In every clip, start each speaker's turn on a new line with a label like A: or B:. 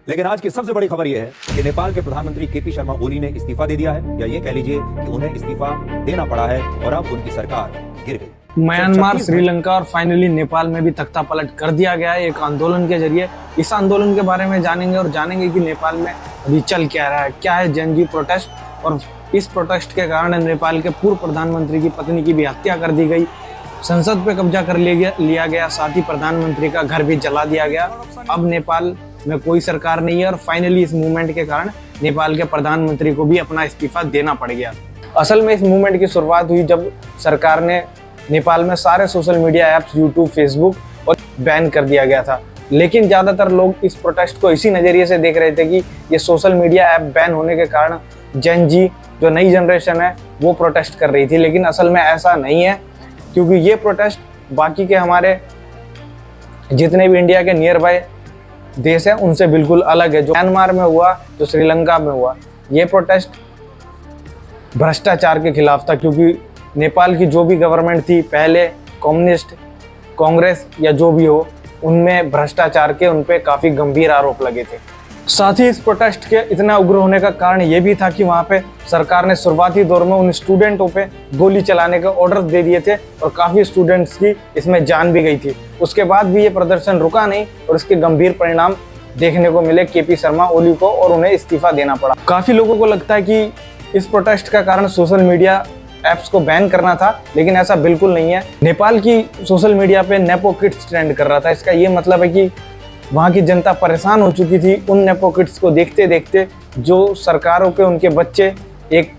A: लेकिन आज की सबसे बड़ी खबर यह है कि नेपाल के प्रधानमंत्री केपी शर्मा ओली ने इस्तीफा दे दिया है, या ये कह लीजिए कि उन्हें इस्तीफा देना पड़ा है और अब उनकी सरकार गिर गई।
B: म्यांमार, श्रीलंका और फाइनली नेपाल में भी तख्ता पलट कर दिया गया है एक आंदोलन के जरिए। इस आंदोलन के बारे में जानेंगे कि नेपाल में अभी चल क्या रहा है, क्या है जेन जी प्रोटेस्ट, और इस प्रोटेस्ट के कारण नेपाल के पूर्व प्रधानमंत्री की पत्नी की भी हत्या कर दी गई, संसद पे कब्जा कर लिया गया, साथ ही प्रधानमंत्री का घर भी जला दिया गया। अब नेपाल में कोई सरकार नहीं है और फाइनली इस मूवमेंट के कारण नेपाल के प्रधानमंत्री को भी अपना इस्तीफा देना पड़ गया। असल में इस मूवमेंट की शुरुआत हुई जब सरकार ने नेपाल में सारे social media apps, YouTube, Facebook और बैन कर दिया गया था। लेकिन ज़्यादातर लोग इस प्रोटेस्ट को इसी नज़रिए से देख रहे थे कि ये सोशल मीडिया ऐप बैन होने के कारण जेन जी, जो नई जनरेशन है, वो प्रोटेस्ट कर रही थी। लेकिन असल में ऐसा नहीं है, क्योंकि ये प्रोटेस्ट बाकी के हमारे जितने भी इंडिया के नियर बाय देश है उनसे बिल्कुल अलग है। जो म्यांमार में हुआ, जो श्रीलंका में हुआ, ये प्रोटेस्ट भ्रष्टाचार के खिलाफ था, क्योंकि नेपाल की जो भी गवर्नमेंट थी पहले, कम्युनिस्ट, कांग्रेस या जो भी हो, उनमें भ्रष्टाचार के उन पे काफ़ी गंभीर आरोप लगे थे। साथ ही इस प्रोटेस्ट के इतना उग्र होने का कारण ये भी था कि वहाँ पे सरकार ने शुरुआती दौर में उन स्टूडेंटों पे गोली चलाने के ऑर्डर दे दिए थे और काफ़ी स्टूडेंट्स की इसमें जान भी गई थी। उसके बाद भी ये प्रदर्शन रुका नहीं और इसके गंभीर परिणाम देखने को मिले केपी शर्मा ओली को, और उन्हें इस्तीफा देना पड़ा। काफ़ी लोगों को लगता है कि इस प्रोटेस्ट का कारण सोशल मीडिया ऐप्स को बैन करना था, लेकिन ऐसा बिल्कुल नहीं है। नेपाल की सोशल मीडिया पे नेपो किड्स ट्रेंड कर रहा था। इसका ये मतलब है कि वहाँ की जनता परेशान हो चुकी थी उन नेपो किड्स को देखते देखते, जो सरकारों के उनके बच्चे एक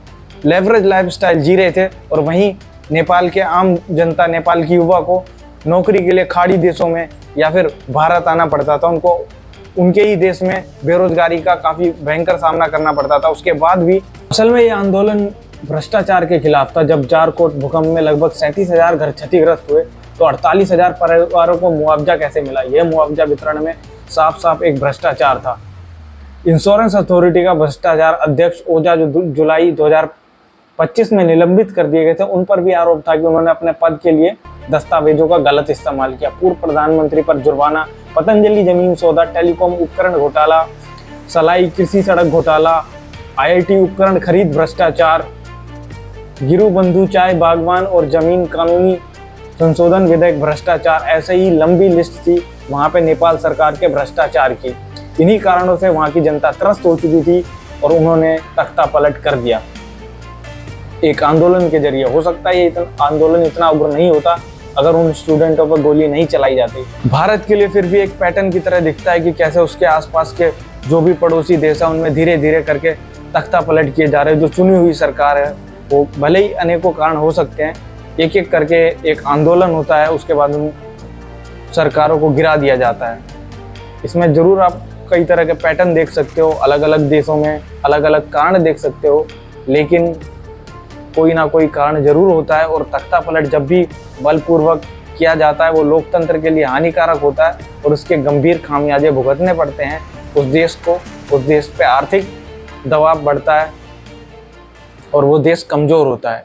B: लेवरेज लाइफस्टाइल जी रहे थे, और वहीं नेपाल के आम जनता, नेपाल की युवा को नौकरी के लिए खाड़ी देशों में या फिर भारत आना पड़ता था। उनको उनके ही देश में बेरोजगारी का काफ़ी भयंकर सामना करना पड़ता था। उसके बाद भी असल में ये आंदोलन भ्रष्टाचार के खिलाफ था। जब जारकोट भूकंप में लगभग 37,000 घर क्षतिग्रस्त हुए तो 48,000 परिवारों को मुआवजा कैसे मिला? यह मुआवजा वितरण में साफ साफ एक भ्रष्टाचार था। इंश्योरेंस अथॉरिटी का भ्रष्टाचार अध्यक्ष ओझा, जो जुलाई 2025 में निलंबित कर दिए गए थे, उन पर भी आरोप था कि उन्होंने अपने पद के लिए दस्तावेजों का गलत इस्तेमाल किया। पूर्व प्रधानमंत्री पर जुर्माना, पतंजलि जमीन सौदा, टेलीकॉम उपकरण घोटाला, सलाई कृषि सड़क घोटाला, IIT उपकरण खरीद भ्रष्टाचार, गिरु बंधु चाय बागवान और जमीन कानूनी संशोधन विधेयक भ्रष्टाचार, ऐसे ही लंबी लिस्ट थी वहाँ पे नेपाल सरकार के भ्रष्टाचार की। इन्हीं कारणों से वहाँ की जनता त्रस्त हो चुकी थी और उन्होंने तख्ता पलट कर दिया एक आंदोलन के जरिए। हो सकता है ये आंदोलन इतना उग्र नहीं होता अगर उन स्टूडेंटों पर गोली नहीं चलाई जाती। भारत के लिए फिर भी एक पैटर्न की तरह दिखता है कि कैसे उसके आसपास के जो भी पड़ोसी देश है उनमें धीरे धीरे करके तख्ता पलट किए जा रहे हैं। जो चुनी हुई सरकार है, वो भले ही अनेकों कारण हो सकते हैं, एक एक करके एक आंदोलन होता है, उसके बाद उन सरकारों को गिरा दिया जाता है। इसमें ज़रूर आप कई तरह के पैटर्न देख सकते हो, अलग अलग देशों में अलग अलग कारण देख सकते हो, लेकिन कोई ना कोई कारण जरूर होता है। और तख्ता पलट जब भी बलपूर्वक किया जाता है वो लोकतंत्र के लिए हानिकारक होता है और उसके गंभीर खामियाजे भुगतने पड़ते हैं उस देश को। उस देश पे आर्थिक दबाव बढ़ता है और वो देश कमज़ोर होता है।